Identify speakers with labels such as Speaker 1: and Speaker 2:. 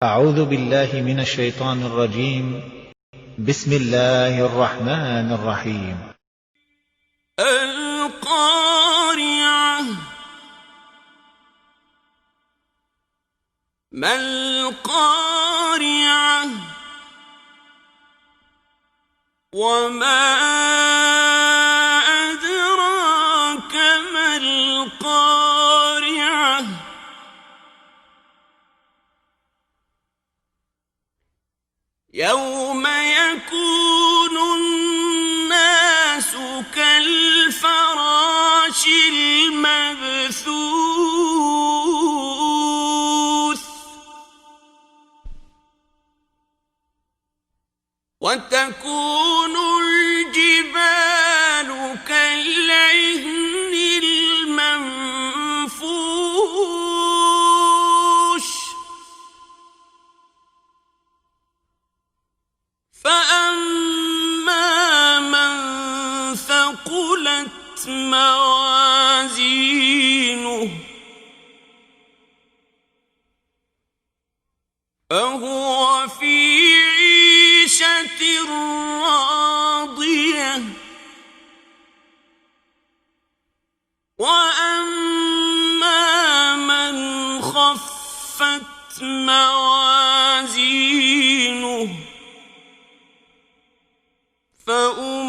Speaker 1: أعوذ بالله من الشيطان الرجيم. بسم الله الرحمن الرحيم.
Speaker 2: القارعة. ما القارعة وما أدراك ما القارعة يوم يكون الناس كالفراش المبثوث وتكون الجبال كالعهن المنفوش فأما من ثقلت موازينه فهو في عيشة راضية وأما من خفت موازينه فأولئك